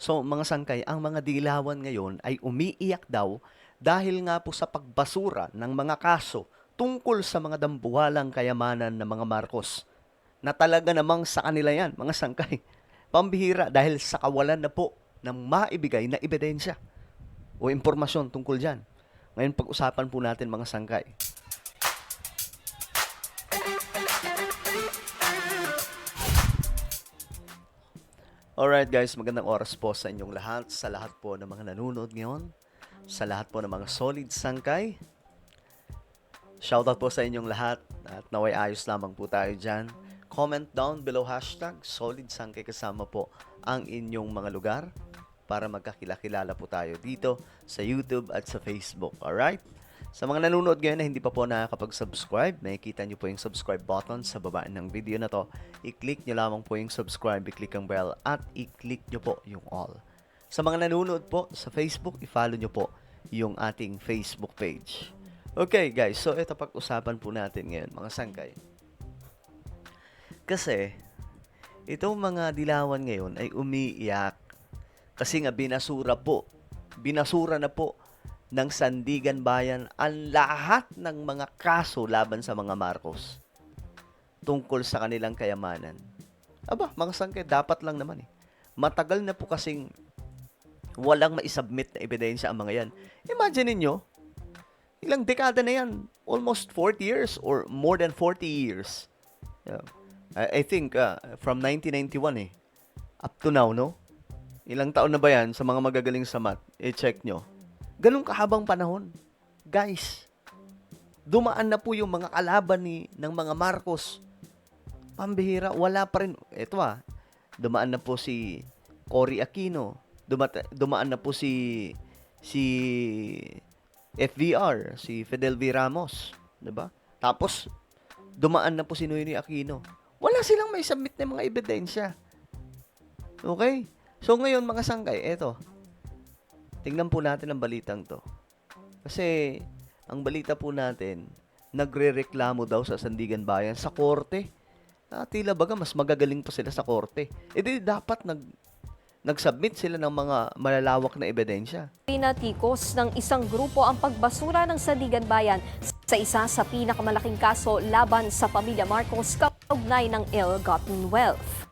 So mga sangkay, ang mga dilawan ngayon ay umiiyak daw dahil nga po sa pagbasura ng mga kaso tungkol sa mga dambuhalang kayamanan ng mga Marcos na talaga namang sa kanila yan, mga sangkay. Pambihira dahil sa kawalan na po ng maibigay na ebidensya o impormasyon tungkol dyan. Ngayon pag-usapan po natin mga sangkay. Alright guys, magandang oras po sa inyong lahat, sa lahat po ng mga nanonood ngayon, sa lahat po ng mga solid sangkay. Shoutout po sa inyong lahat at naway ayos lamang po tayo dyan. Comment down below hashtag solid sangkay kasama po ang inyong mga lugar para magkakilala po tayo dito sa YouTube at sa Facebook. Alright? Sa mga nanonood ngayon na hindi pa po nakakapag-subscribe, nakikita nyo po yung subscribe button sa baba ng video na to. I-click nyo lamang po yung subscribe, i-click ang bell, at i-click nyo po yung all. Sa mga nanonood po sa Facebook, i-follow nyo po yung ating Facebook page. Okay guys, so ito pag-usapan po natin ngayon, mga sangkay. Kasi, itong mga dilawan ngayon ay umiiyak kasi nga binasura na po ng Sandigan Bayan ang lahat ng mga kaso laban sa mga Marcos tungkol sa kanilang kayamanan. Aba, mga sangkay, dapat lang naman eh. Matagal na po kasing walang maisubmit na ebidensya ang mga yan. Imagine niyo, ilang dekada na yan. Almost 40 years or more than 40 years. Yeah. I think from 1991 eh. Up to now, no? Ilang taon na ba yan sa mga magagaling sa math? I-check nyo. Ganun kahabang panahon. Guys, dumaan na po yung mga kalaban ng mga Marcos. Pambihira, wala pa rin. Ito dumaan na po si Cory Aquino. Dumaan na po si FVR, si Fidel V. Ramos. Diba? Tapos, dumaan na po si Noynoy Aquino. Wala silang may submit na mga ebidensya. Okay? So, ngayon, mga sangkay, eto. Tingnan po natin ang balitang to. Kasi, ang balita po natin, nagre-reklamo daw sa Sandigan Bayan sa korte. Tila baga, mas magagaling pa sila sa korte. E di dapat nag-submit sila ng mga malalawak na ebidensya. Pinatikos ng isang grupo ang pagbasura ng Sandigan Bayan sa isa sa pinakamalaking kaso laban sa pamilya Marcos kaugnay ng ill-gotten wealth.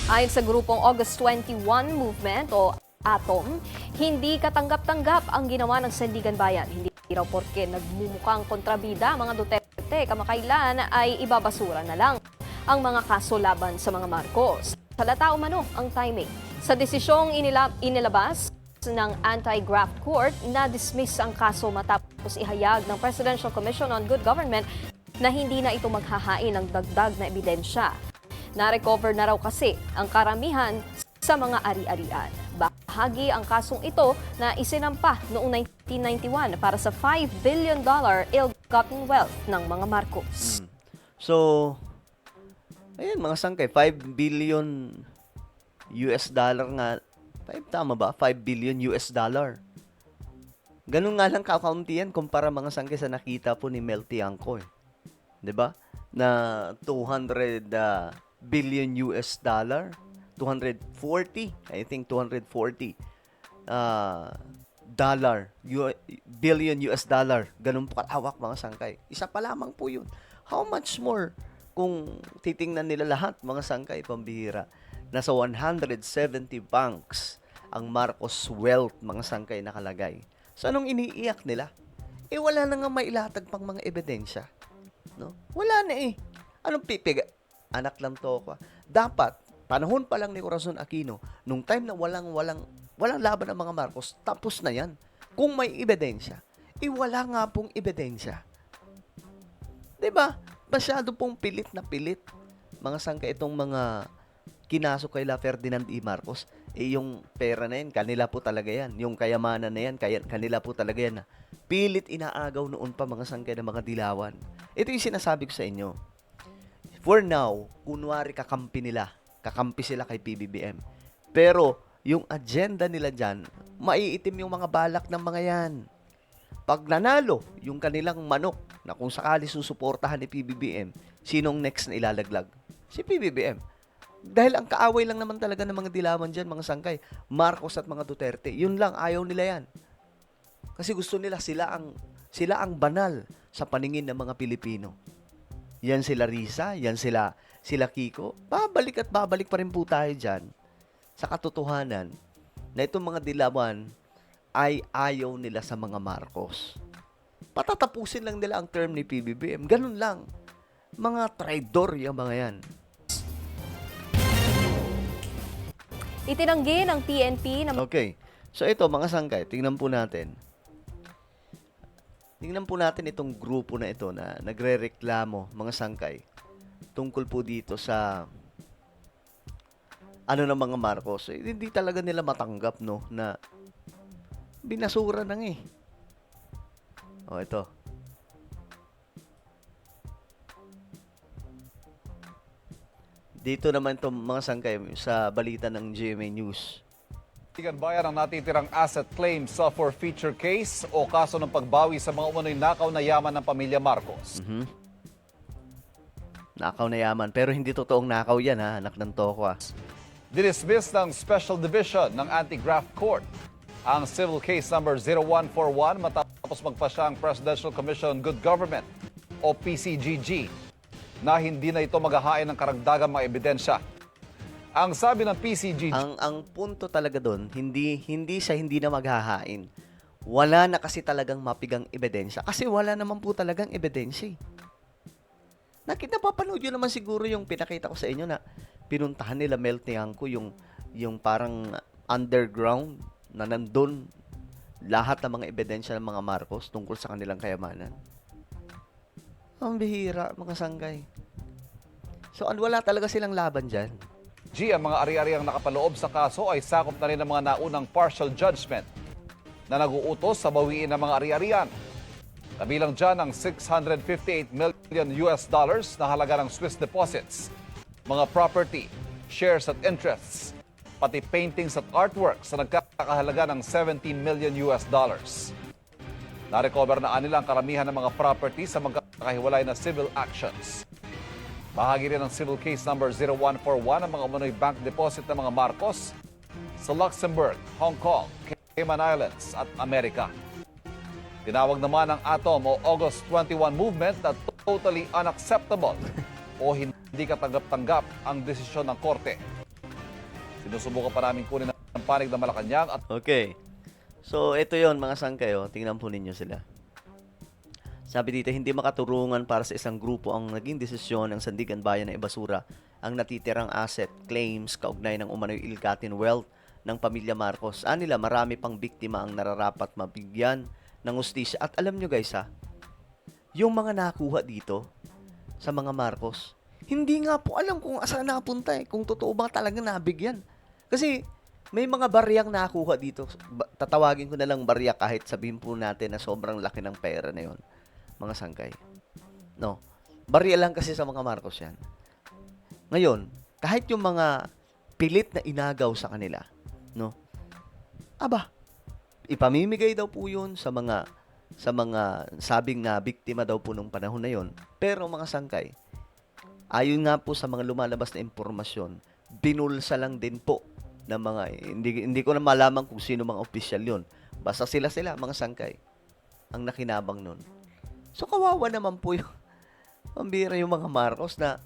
Ayon sa grupong August 21 Movement o ATOM, hindi katanggap-tanggap ang ginawa ng Sandigan Bayan. Hindi raw porke nagmumukhang kontrabida mga Duterte kamakailan ay ibabasura na lang ang mga kaso laban sa mga Marcos. Salata umano ang timing. Sa desisyong inilabas ng Anti-Graft Court, na-dismiss ang kaso matapos ihayag ng Presidential Commission on Good Government na hindi na ito maghahain ng dagdag na ebidensya. Na-recover na raw kasi ang karamihan sa mga ari-arian. Bahagi ang kasong ito na isinampa noong 1991 para sa $5 billion ill-gotten wealth ng mga Marcos. So, ayan mga sangkay, 5 billion US dollar nga. 5 tama ba? 5 billion US dollar. Ganun nga lang kakaunti yan kumpara mga sangkay sa nakita po ni Mel Tiangco eh. 'Di ba? Na 200 billion US dollar. 240, I think 240 billion US dollar. Ganun po kalawak mga sangkay. Isa pa lamang po yun. How much more kung titingnan nila lahat mga sangkay, pambihira? Nasa 170 banks ang Marcos wealth mga sangkay nakalagay. So anong iniiyak nila? Eh wala na nga mailatag pang mga ebidensya. No? Wala na eh. Anong pipig? Anak lang to ko. Dapat panahon pa lang ni Corazon Aquino, nung time na walang laban ang mga Marcos, tapos na yan. Kung may ebidensya, wala nga pong ebidensya. 'Di ba? Masyado pong pilit na pilit. Mga sangka itong mga kinaso kay La Ferdinand E. Marcos, yung pera na yan, kanila po talaga yan. Yung kayamanan na yan, kanila po talaga yan. Pilit inaagaw noon pa mga sangka ng mga dilawan. Ito yung sinasabi ko sa inyo. For now, kunwari kakampi sila kay PBBM. Pero, yung agenda nila dyan, maiitim yung mga balak ng mga yan. Pag nanalo, yung kanilang manok, na kung sakali susuportahan ni PBBM, sinong next na ilalaglag? Si PBBM. Dahil ang kaaway lang naman talaga ng mga dilawan dyan, mga sangkay, Marcos at mga Duterte. Yun lang, ayaw nila yan. Kasi gusto nila sila ang banal sa paningin ng mga Pilipino. Yan sila Risa, yan sila Kiko. Babalik at babalik pa rin po tayo dyan sa katotohanan na itong mga dilawan ay ayaw nila sa mga Marcos. Patatapusin lang nila ang term ni PBBM. Ganun lang. Mga traidor yung mga yan. Itinanggi ng PNP na Okay. So ito, mga sangkay, tingnan po natin. Tingnan po natin itong grupo na ito na nagrereklamo, mga sangkay, tungkol po dito sa ano ng mga Marcos. Hindi talaga nila matanggap, no, na binasura nang eh. O, ito. Dito naman itong mga sangkay sa balita ng GMA News. Sandigan Bayan ang natitirang asset claim sa forfeiture case o kaso ng pagbawi sa mga umano'y nakaw na yaman ng pamilya Marcos. Nakaw na yaman. Pero hindi totoong nakaw yan, ha? Anak ng toko, ha? Dinismiss ng Special Division ng Anti-Graft Court ang civil case number 0141 matapos magpasya ang Presidential Commission on Good Government o PCGG na hindi na ito maghahain ng karagdagang mga ebidensya. Ang sabi ng PCGG, Ang punto talaga doon, hindi siya hindi na maghahain. Wala na kasi talagang mapigang ebidensya. Kasi wala naman po talagang ebidensya. Napapanood yun naman siguro yung pinakita ko sa inyo na pinuntahan nila Mel Tiangco yung parang underground na nandun lahat ng mga ebidensya ng mga Marcos tungkol sa kanilang kayamanan. Ang bihira, mga sanggay. So, wala talaga silang laban dyan. ang mga ari-ariang nakapaloob sa kaso ay sakop na rin ng mga naunang partial judgment na nag-uutos sa bawiin ng mga ari-arian. Kabilang dyan ang $658 million na halaga ng Swiss deposits, mga property, shares at interests, pati paintings at artworks na nagkakahalaga ng $17 million. Na-recover na nila ang karamihan ng mga property sa magkakahiwalay na civil actions. Bahagi rin ng civil case number 0141 ang mga umano'y bank deposit ng mga Marcos sa Luxembourg, Hong Kong, Cayman Islands at Amerika. Tinawag naman ng ATOM o August 21 movement na totally unacceptable o hindi katanggap-tanggap ang desisyon ng korte. Sinusubukan pa namin kunin ang panig ng Malacanang at Okay. So, ito yon mga sangkay. Tingnan po ninyo sila. Sabi dito, hindi makaturungan para sa isang grupo ang naging desisyon ng Sandigan Bayan na ibasura ang natitirang asset claims kaugnay ng umano'y ill-gotten wealth ng pamilya Marcos. Nila, marami pang biktima ang nararapat mabigyan ng hustisya. At alam nyo guys yung mga nakuha dito sa mga Marcos, hindi nga po alam kung saan napunta kung totoo ba talaga nabigyan. Kasi may mga bariyang nakuha dito. Tatawagin ko na lang barya kahit sabihin po natin na sobrang laki ng pera na yon, mga sangkay. No. Barya lang kasi sa mga Marcos yan. Ngayon, kahit yung mga pilit na inagaw sa kanila, no? Ipamimigay daw po yun sa mga sabing na biktima daw po nung panahon na yon. Pero mga sangkay, ayon nga po sa mga lumalabas na impormasyon, binulsa lang din po ng mga, hindi ko na malaman kung sino mga opisyal yon. Basta sila mga sangkay ang nakinabang nun. So kawawa naman po yung pambira yung mga Marcos na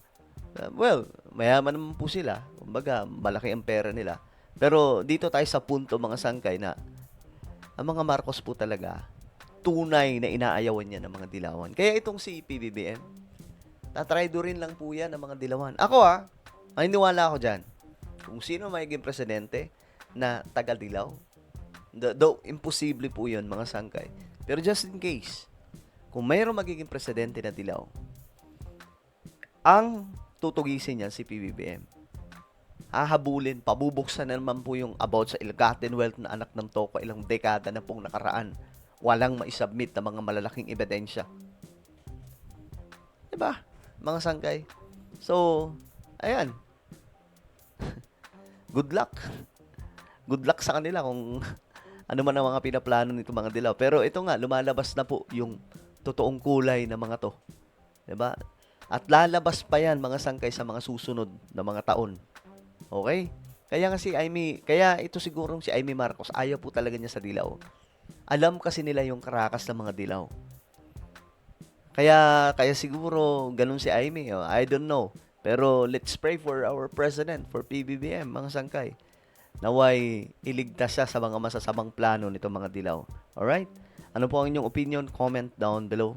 mayaman naman po sila. Kumbaga, malaki ang pera nila. Pero dito tayo sa punto mga sangkay na ang mga Marcos po talaga tunay na inaayawan niya ng mga dilawan. Kaya itong si PBBM, tatraydo rin lang po yan ng mga dilawan. Ako maniniwala ako dyan. Kung sino magiging presidente na taga-dilaw, though imposible po yun mga sangkay. Pero just in case, kung mayroong magiging presidente na dilaw, ang tutugisin niya si PBBM. Hahabulin, pabubuksan na naman po yung about sa ill-gotten wealth na anak ng toko ilang dekada na pong nakaraan. Walang maisubmit na mga malalaking ebidensya. Diba? Mga sangkay. So, ayan. Good luck. Good luck sa kanila kung ano man ang mga pinaplano nito mga dilaw. Pero ito nga, lumalabas na po yung totoong kulay ng mga to. Diba? At lalabas pa yan mga sangkay sa mga susunod na mga taon. Okay? Kaya nga si Amy, kaya ito sigurong si Amy Marcos, ayaw po talaga niya sa dilaw. Alam kasi nila yung karakas ng mga dilaw. Kaya siguro ganun si Amy, oh, I don't know. Pero let's pray for our president, for PBBM, mga sangkay. Naway iligtas siya sa mga masasamang plano nitong mga dilaw. Alright? Ano po ang inyong opinion? Comment down below.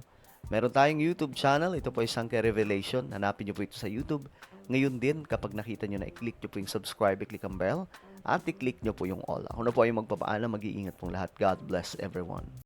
Meron tayong YouTube channel. Ito po ay Sangkay Revelation. Hanapin niyo po ito sa YouTube. Ngayon din, kapag nakita niyo na, i-click niyo po yung subscribe, i-click ang bell, at i-click niyo po yung all. Ako na po ay magpapaalam. Mag-iingat pong lahat. God bless everyone.